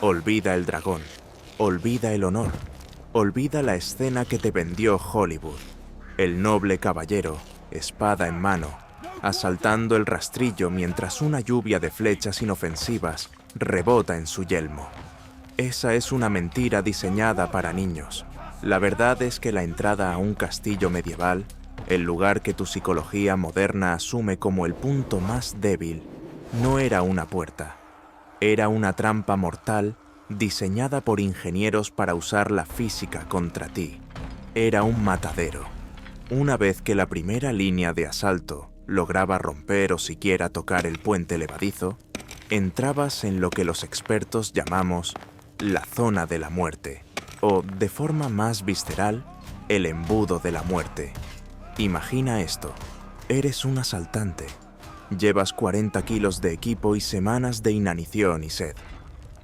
Olvida el dragón. Olvida el honor. Olvida la escena que te vendió Hollywood. El noble caballero, espada en mano, asaltando el rastrillo mientras una lluvia de flechas inofensivas rebota en su yelmo. Esa es una mentira diseñada para niños. La verdad es que la entrada a un castillo medieval, el lugar que tu psicología moderna asume como el punto más débil, no era una puerta. Era una trampa mortal diseñada por ingenieros para usar la física contra ti. Era un matadero. Una vez que la primera línea de asalto lograba romper o siquiera tocar el puente levadizo, entrabas en lo que los expertos llamamos la zona de la muerte, o, de forma más visceral, el embudo de la muerte. Imagina esto. Eres un asaltante. Llevas 40 kilos de equipo y semanas de inanición y sed.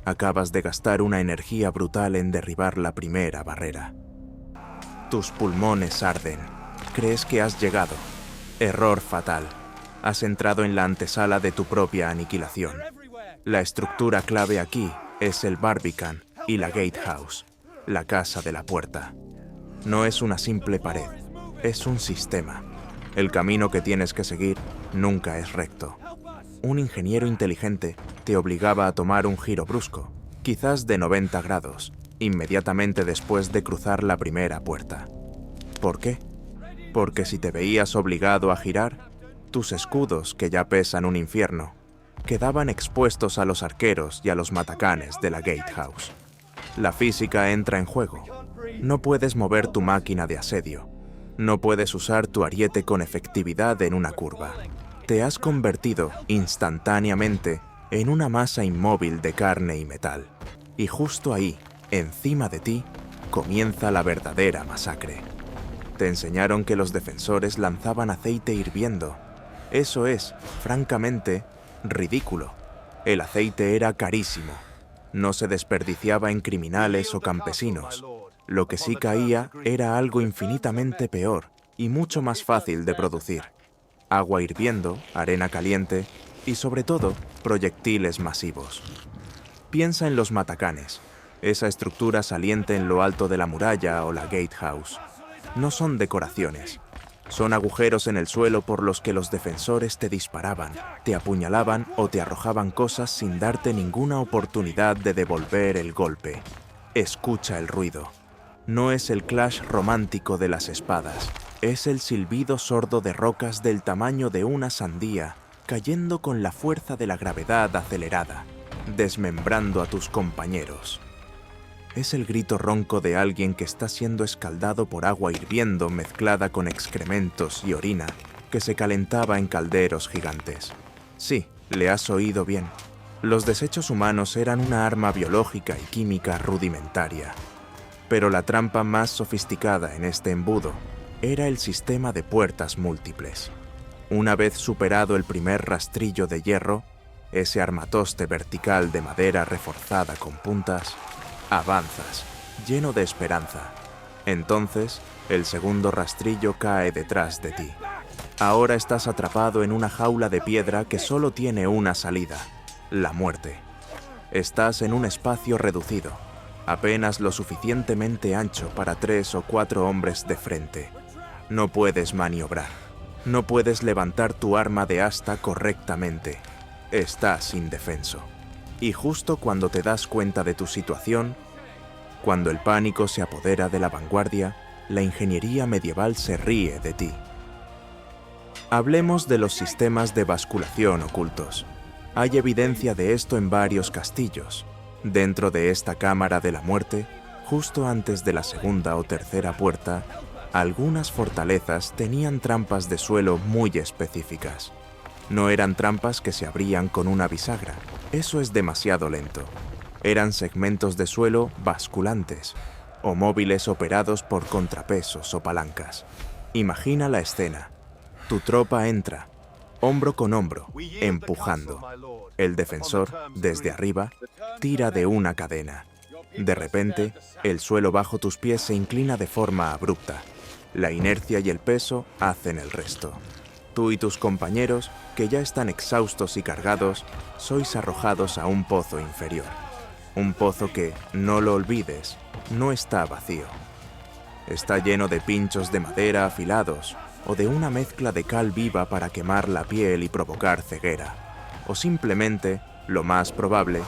Acabas de gastar una energía brutal en derribar la primera barrera. Tus pulmones arden. Crees que has llegado. Error fatal. Has entrado en la antesala de tu propia aniquilación. La estructura clave aquí es el Barbican y la Gatehouse, la casa de la puerta. No es una simple pared, es un sistema. El camino que tienes que seguir nunca es recto. Un ingeniero inteligente te obligaba a tomar un giro brusco, quizás de 90 grados, inmediatamente después de cruzar la primera puerta. ¿Por qué? Porque si te veías obligado a girar, tus escudos, que ya pesan un infierno, quedaban expuestos a los arqueros y a los matacanes de la Gatehouse. La física entra en juego. No puedes mover tu máquina de asedio. No puedes usar tu ariete con efectividad en una curva. Te has convertido instantáneamente en una masa inmóvil de carne y metal. Y justo ahí, encima de ti, comienza la verdadera masacre. Te enseñaron que los defensores lanzaban aceite hirviendo. Eso es, francamente, ridículo. El aceite era carísimo. No se desperdiciaba en criminales o campesinos. Lo que sí caía era algo infinitamente peor y mucho más fácil de producir. Agua hirviendo, arena caliente y, sobre todo, proyectiles masivos. Piensa en los matacanes, esa estructura saliente en lo alto de la muralla o la Gatehouse. No son decoraciones. Son agujeros en el suelo por los que los defensores te disparaban, te apuñalaban o te arrojaban cosas sin darte ninguna oportunidad de devolver el golpe. Escucha el ruido. No es el clash romántico de las espadas, es el silbido sordo de rocas del tamaño de una sandía, cayendo con la fuerza de la gravedad acelerada, desmembrando a tus compañeros. Es el grito ronco de alguien que está siendo escaldado por agua hirviendo mezclada con excrementos y orina que se calentaba en calderos gigantes. Sí, le has oído bien. Los desechos humanos eran una arma biológica y química rudimentaria. Pero la trampa más sofisticada en este embudo era el sistema de puertas múltiples. Una vez superado el primer rastrillo de hierro, ese armatoste vertical de madera reforzada con puntas, avanzas, lleno de esperanza. Entonces, el segundo rastrillo cae detrás de ti. Ahora estás atrapado en una jaula de piedra que solo tiene una salida, la muerte. Estás en un espacio reducido, apenas lo suficientemente ancho para 3 o 4 hombres de frente. No puedes maniobrar. No puedes levantar tu arma de asta correctamente. Estás indefenso. Y justo cuando te das cuenta de tu situación, cuando el pánico se apodera de la vanguardia, la ingeniería medieval se ríe de ti. Hablemos de los sistemas de basculación ocultos. Hay evidencia de esto en varios castillos. Dentro de esta cámara de la muerte, justo antes de la segunda o tercera puerta, algunas fortalezas tenían trampas de suelo muy específicas. No eran trampas que se abrían con una bisagra, eso es demasiado lento. Eran segmentos de suelo basculantes, o móviles operados por contrapesos o palancas. Imagina la escena. Tu tropa entra, hombro con hombro, empujando. El defensor, desde arriba, tira de una cadena. De repente, el suelo bajo tus pies se inclina de forma abrupta. La inercia y el peso hacen el resto. Tú y tus compañeros, que ya están exhaustos y cargados, sois arrojados a un pozo inferior. Un pozo que, no lo olvides, no está vacío. Está lleno de pinchos de madera afilados o de una mezcla de cal viva para quemar la piel y provocar ceguera. O simplemente, lo más probable,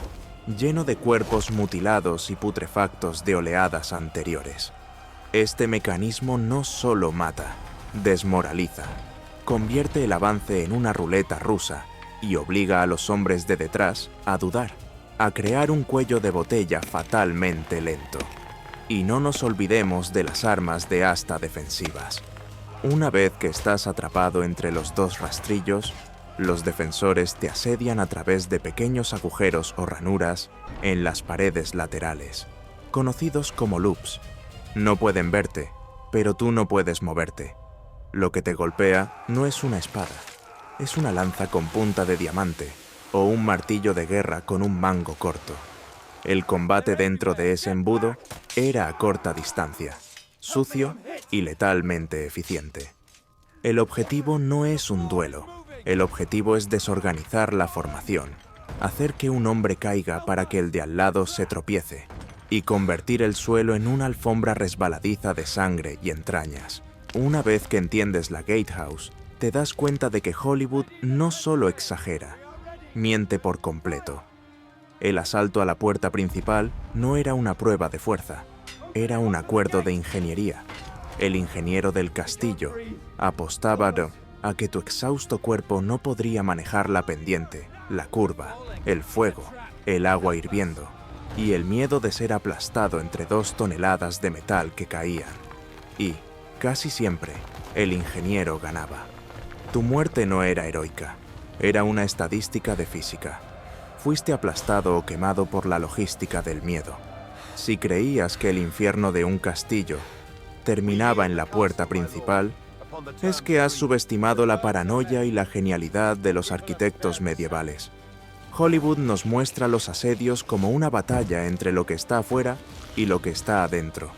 lleno de cuerpos mutilados y putrefactos de oleadas anteriores. Este mecanismo no solo mata, desmoraliza, convierte el avance en una ruleta rusa y obliga a los hombres de detrás a dudar, a crear un cuello de botella fatalmente lento. Y no nos olvidemos de las armas de asta defensivas. Una vez que estás atrapado entre los dos rastrillos, los defensores te asedian a través de pequeños agujeros o ranuras en las paredes laterales, conocidos como loops. No pueden verte, pero tú no puedes moverte. Lo que te golpea no es una espada, es una lanza con punta de diamante o un martillo de guerra con un mango corto. El combate dentro de ese embudo era a corta distancia, sucio y letalmente eficiente. El objetivo no es un duelo, el objetivo es desorganizar la formación, hacer que un hombre caiga para que el de al lado se tropiece y convertir el suelo en una alfombra resbaladiza de sangre y entrañas. Una vez que entiendes la Gatehouse, te das cuenta de que Hollywood no solo exagera, miente por completo. El asalto a la puerta principal no era una prueba de fuerza, era un acuerdo de ingeniería. El ingeniero del castillo apostaba a que tu exhausto cuerpo no podría manejar la pendiente, la curva, el fuego, el agua hirviendo y el miedo de ser aplastado entre 2 toneladas de metal que caían. Y, casi siempre, el ingeniero ganaba. Tu muerte no era heroica, era una estadística de física. Fuiste aplastado o quemado por la logística del miedo. Si creías que el infierno de un castillo terminaba en la puerta principal, es que has subestimado la paranoia y la genialidad de los arquitectos medievales. Hollywood nos muestra los asedios como una batalla entre lo que está afuera y lo que está adentro.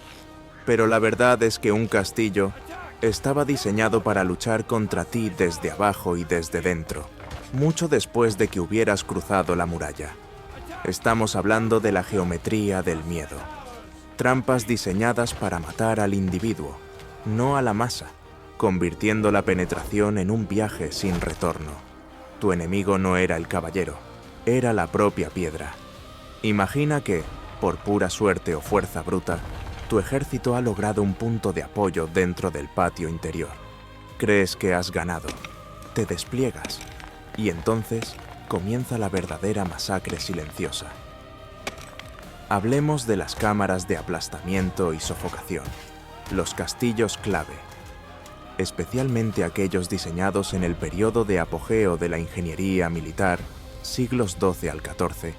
Pero la verdad es que un castillo estaba diseñado para luchar contra ti desde abajo y desde dentro, mucho después de que hubieras cruzado la muralla. Estamos hablando de la geometría del miedo. Trampas diseñadas para matar al individuo, no a la masa, convirtiendo la penetración en un viaje sin retorno. Tu enemigo no era el caballero, era la propia piedra. Imagina que, por pura suerte o fuerza bruta, tu ejército ha logrado un punto de apoyo dentro del patio interior. Crees que has ganado, te despliegas, y entonces comienza la verdadera masacre silenciosa. Hablemos de las cámaras de aplastamiento y sofocación, los castillos clave, especialmente aquellos diseñados en el periodo de apogeo de la ingeniería militar, siglos XII al XIV,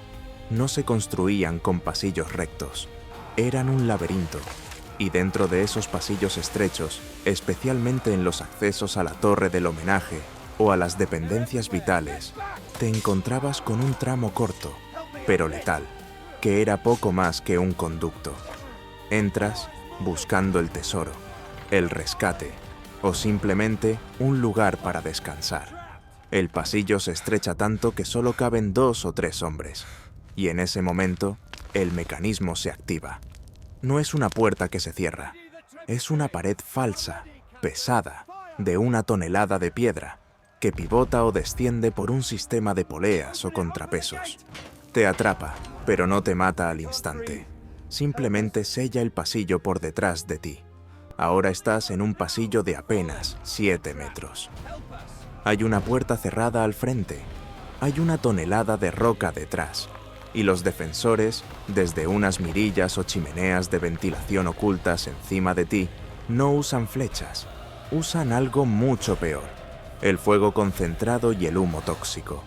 no se construían con pasillos rectos, eran un laberinto, y dentro de esos pasillos estrechos, especialmente en los accesos a la torre del homenaje o a las dependencias vitales, te encontrabas con un tramo corto, pero letal, que era poco más que un conducto. Entras buscando el tesoro, el rescate, o simplemente un lugar para descansar. El pasillo se estrecha tanto que solo caben 2 o 3 hombres, y en ese momento, el mecanismo se activa. No es una puerta que se cierra, es una pared falsa, pesada, de 1 tonelada de piedra, que pivota o desciende por un sistema de poleas o contrapesos. Te atrapa, pero no te mata al instante. Simplemente sella el pasillo por detrás de ti. Ahora estás en un pasillo de apenas 7 metros. Hay una puerta cerrada al frente. Hay 1 tonelada de roca detrás. Y los defensores, desde unas mirillas o chimeneas de ventilación ocultas encima de ti, no usan flechas. Usan algo mucho peor: el fuego concentrado y el humo tóxico.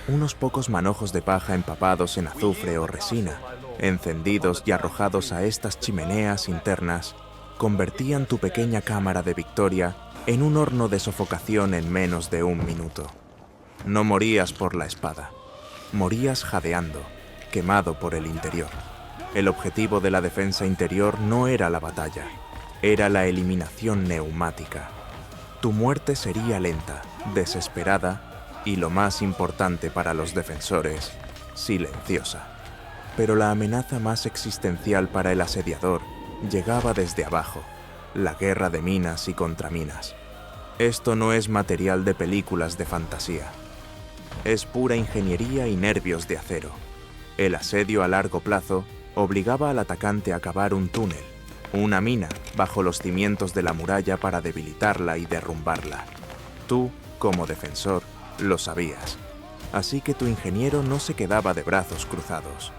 Unos pocos manojos de paja empapados en azufre o resina, encendidos y arrojados a estas chimeneas internas, convertían tu pequeña cámara de victoria en un horno de sofocación en menos de 1 minuto. No morías por la espada, morías jadeando, quemado por el interior. El objetivo de la defensa interior no era la batalla, era la eliminación neumática. Tu muerte sería lenta, desesperada y, lo más importante para los defensores, silenciosa. Pero la amenaza más existencial para el asediador llegaba desde abajo, la guerra de minas y contraminas. Esto no es material de películas de fantasía. Es pura ingeniería y nervios de acero. El asedio a largo plazo obligaba al atacante a cavar un túnel, una mina, bajo los cimientos de la muralla para debilitarla y derrumbarla. Tú, como defensor, lo sabías. Así que tu ingeniero no se quedaba de brazos cruzados.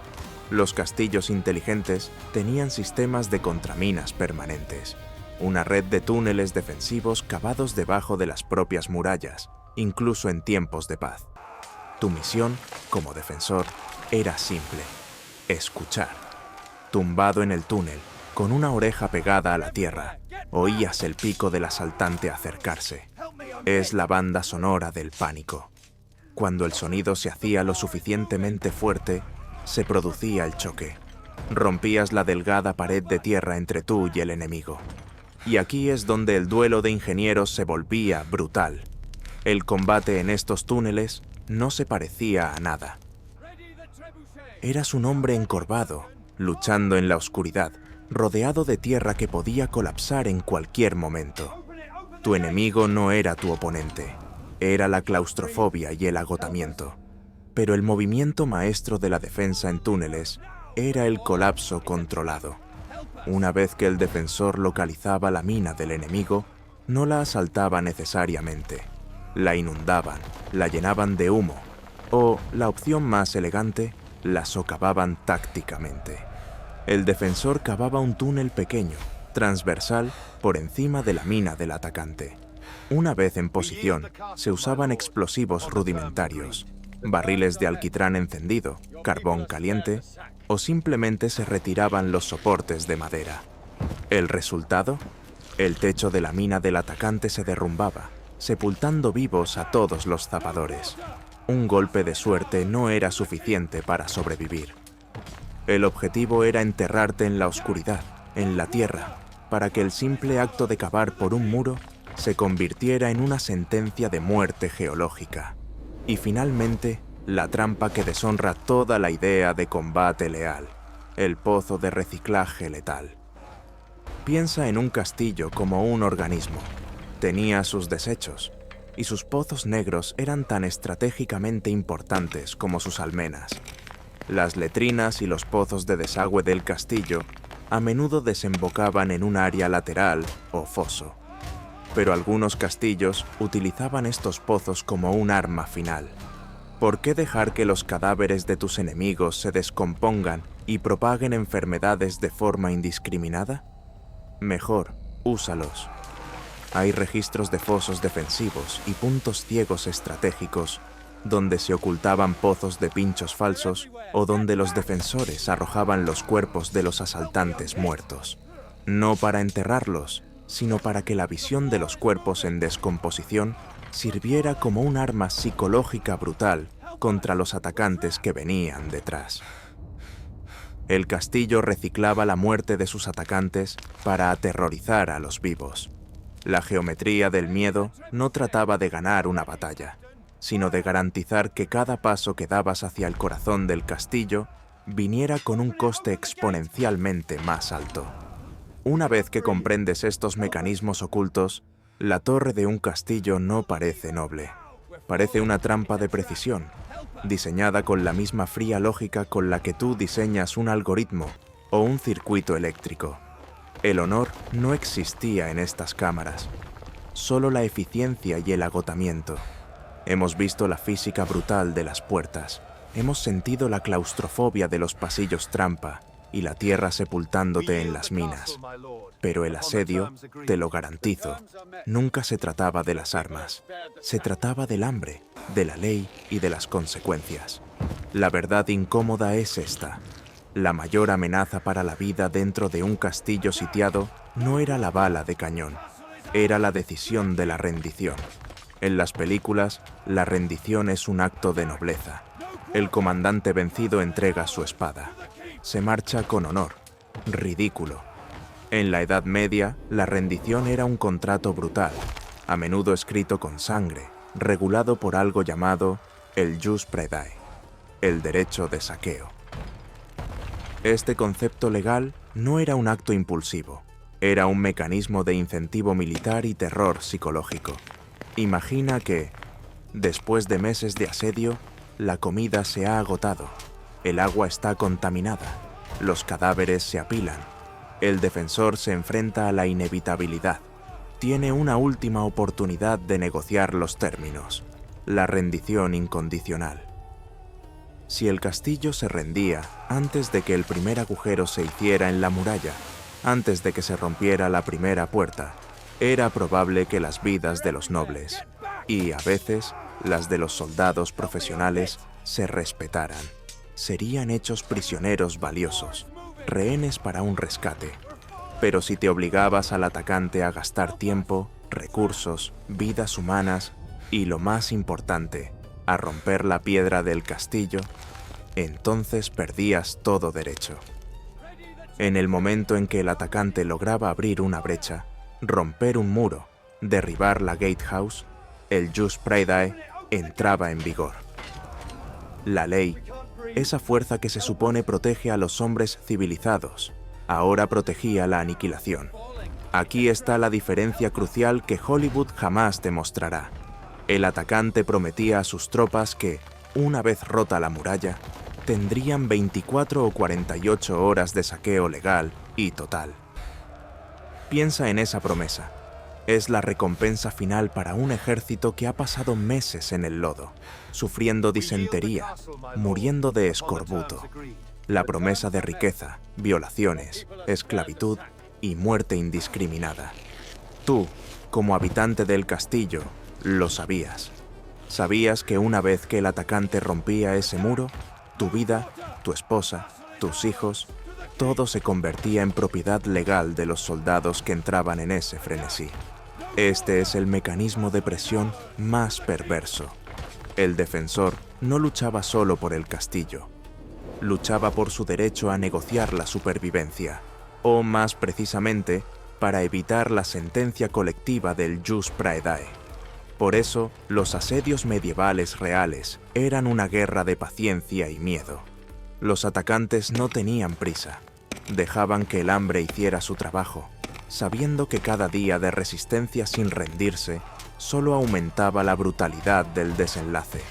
Los castillos inteligentes tenían sistemas de contraminas permanentes, una red de túneles defensivos cavados debajo de las propias murallas, incluso en tiempos de paz. Tu misión, como defensor, era simple: escuchar. Tumbado en el túnel, con una oreja pegada a la tierra, oías el pico del asaltante acercarse. Es la banda sonora del pánico. Cuando el sonido se hacía lo suficientemente fuerte, se producía el choque. Rompías la delgada pared de tierra entre tú y el enemigo. Y aquí es donde el duelo de ingenieros se volvía brutal. El combate en estos túneles no se parecía a nada. Eras un hombre encorvado, luchando en la oscuridad, rodeado de tierra que podía colapsar en cualquier momento. Tu enemigo no era tu oponente, era la claustrofobia y el agotamiento. Pero el movimiento maestro de la defensa en túneles era el colapso controlado. Una vez que el defensor localizaba la mina del enemigo, no la asaltaba necesariamente. La inundaban, la llenaban de humo, o, la opción más elegante, la socavaban tácticamente. El defensor cavaba un túnel pequeño, transversal, por encima de la mina del atacante. Una vez en posición, se usaban explosivos rudimentarios, barriles de alquitrán encendido, carbón caliente, o simplemente se retiraban los soportes de madera. ¿El resultado? El techo de la mina del atacante se derrumbaba, sepultando vivos a todos los zapadores. Un golpe de suerte no era suficiente para sobrevivir. El objetivo era enterrarte en la oscuridad, en la tierra, para que el simple acto de cavar por un muro se convirtiera en una sentencia de muerte geológica. Y finalmente, la trampa que deshonra toda la idea de combate leal, el pozo de reciclaje letal. Piensa en un castillo como un organismo. Tenía sus desechos, y sus pozos negros eran tan estratégicamente importantes como sus almenas. Las letrinas y los pozos de desagüe del castillo a menudo desembocaban en un área lateral o foso. Pero algunos castillos utilizaban estos pozos como un arma final. ¿Por qué dejar que los cadáveres de tus enemigos se descompongan y propaguen enfermedades de forma indiscriminada? Mejor, úsalos. Hay registros de fosos defensivos y puntos ciegos estratégicos donde se ocultaban pozos de pinchos falsos o donde los defensores arrojaban los cuerpos de los asaltantes muertos. No para enterrarlos, sino para que la visión de los cuerpos en descomposición sirviera como un arma psicológica brutal contra los atacantes que venían detrás. El castillo reciclaba la muerte de sus atacantes para aterrorizar a los vivos. La geometría del miedo no trataba de ganar una batalla, sino de garantizar que cada paso que dabas hacia el corazón del castillo viniera con un coste exponencialmente más alto. Una vez que comprendes estos mecanismos ocultos, la torre de un castillo no parece noble. Parece una trampa de precisión, diseñada con la misma fría lógica con la que tú diseñas un algoritmo o un circuito eléctrico. El honor no existía en estas cámaras, solo la eficiencia y el agotamiento. Hemos visto la física brutal de las puertas, hemos sentido la claustrofobia de los pasillos trampa y la tierra sepultándote en las minas. Pero el asedio, te lo garantizo, nunca se trataba de las armas. Se trataba del hambre, de la ley y de las consecuencias. La verdad incómoda es esta. La mayor amenaza para la vida dentro de un castillo sitiado no era la bala de cañón, era la decisión de la rendición. En las películas, la rendición es un acto de nobleza. El comandante vencido entrega su espada. Se marcha con honor. Ridículo. En la Edad Media, la rendición era un contrato brutal, a menudo escrito con sangre, regulado por algo llamado el jus praedae, el derecho de saqueo. Este concepto legal no era un acto impulsivo, era un mecanismo de incentivo militar y terror psicológico. Imagina que, después de meses de asedio, la comida se ha agotado, el agua está contaminada, los cadáveres se apilan, el defensor se enfrenta a la inevitabilidad. Tiene una última oportunidad de negociar los términos, la rendición incondicional. Si el castillo se rendía antes de que el primer agujero se hiciera en la muralla, antes de que se rompiera la primera puerta, era probable que las vidas de los nobles, y a veces las de los soldados profesionales, se respetaran. Serían hechos prisioneros valiosos, rehenes para un rescate. Pero si te obligabas al atacante a gastar tiempo, recursos, vidas humanas y, lo más importante, a romper la piedra del castillo, entonces perdías todo derecho. En el momento en que el atacante lograba abrir una brecha, romper un muro, derribar la gatehouse, el Jus Praedae entraba en vigor. La ley, esa fuerza que se supone protege a los hombres civilizados, ahora protegía la aniquilación. Aquí está la diferencia crucial que Hollywood jamás te mostrará. El atacante prometía a sus tropas que, una vez rota la muralla, tendrían 24 o 48 horas de saqueo legal y total. Piensa en esa promesa. Es la recompensa final para un ejército que ha pasado meses en el lodo, sufriendo disentería, muriendo de escorbuto. La promesa de riqueza, violaciones, esclavitud y muerte indiscriminada. Tú, como habitante del castillo, lo sabías. Sabías que una vez que el atacante rompía ese muro, tu vida, tu esposa, tus hijos, todo se convertía en propiedad legal de los soldados que entraban en ese frenesí. Este es el mecanismo de presión más perverso. El defensor no luchaba solo por el castillo. Luchaba por su derecho a negociar la supervivencia, o más precisamente, para evitar la sentencia colectiva del Jus Praedae. Por eso, los asedios medievales reales eran una guerra de paciencia y miedo. Los atacantes no tenían prisa. Dejaban que el hambre hiciera su trabajo, sabiendo que cada día de resistencia sin rendirse solo aumentaba la brutalidad del desenlace.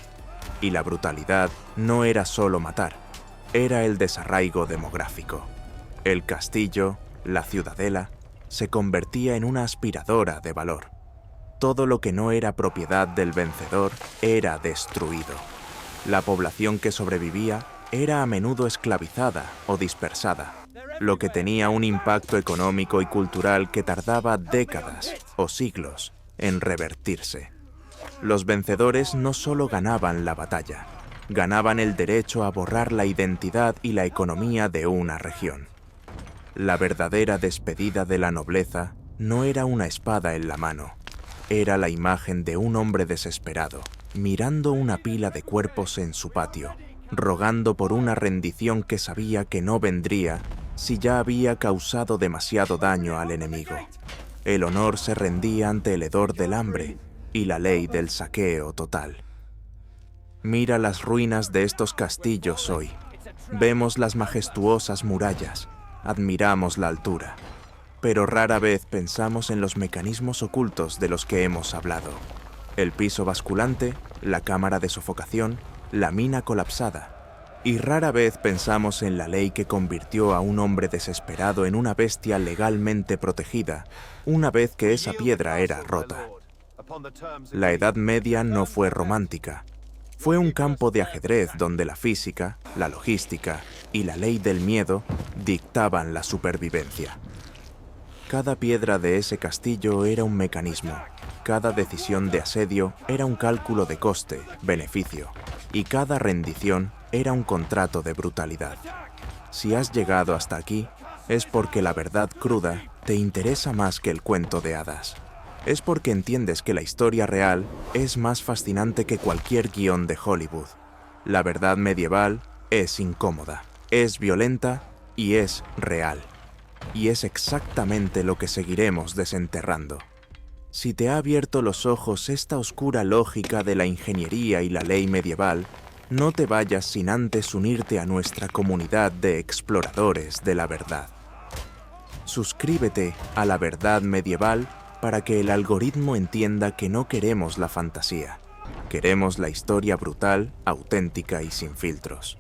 Y la brutalidad no era solo matar, era el desarraigo demográfico. El castillo, la ciudadela, se convertía en una aspiradora de valor. Todo lo que no era propiedad del vencedor era destruido. La población que sobrevivía era a menudo esclavizada o dispersada, lo que tenía un impacto económico y cultural que tardaba décadas o siglos en revertirse. Los vencedores no solo ganaban la batalla, ganaban el derecho a borrar la identidad y la economía de una región. La verdadera despedida de la nobleza no era una espada en la mano, era la imagen de un hombre desesperado, mirando una pila de cuerpos en su patio, rogando por una rendición que sabía que no vendría si ya había causado demasiado daño al enemigo. El honor se rendía ante el hedor del hambre y la ley del saqueo total. Mira las ruinas de estos castillos hoy. Vemos las majestuosas murallas, admiramos la altura, pero rara vez pensamos en los mecanismos ocultos de los que hemos hablado. El piso basculante, la cámara de sofocación, la mina colapsada. Y rara vez pensamos en la ley que convirtió a un hombre desesperado en una bestia legalmente protegida, una vez que esa piedra era rota. La Edad Media no fue romántica. Fue un campo de ajedrez donde la física, la logística y la ley del miedo dictaban la supervivencia. Cada piedra de ese castillo era un mecanismo. Cada decisión de asedio era un cálculo de coste, beneficio, y cada rendición era un contrato de brutalidad. Si has llegado hasta aquí, es porque la verdad cruda te interesa más que el cuento de hadas. Es porque entiendes que la historia real es más fascinante que cualquier guión de Hollywood. La verdad medieval es incómoda, es violenta y es real. Y es exactamente lo que seguiremos desenterrando. Si te ha abierto los ojos esta oscura lógica de la ingeniería y la ley medieval, No te vayas sin antes unirte a nuestra comunidad de exploradores de la verdad. Suscríbete a La Verdad Medieval para que el algoritmo entienda que no queremos la fantasía. Queremos la historia brutal, auténtica y sin filtros.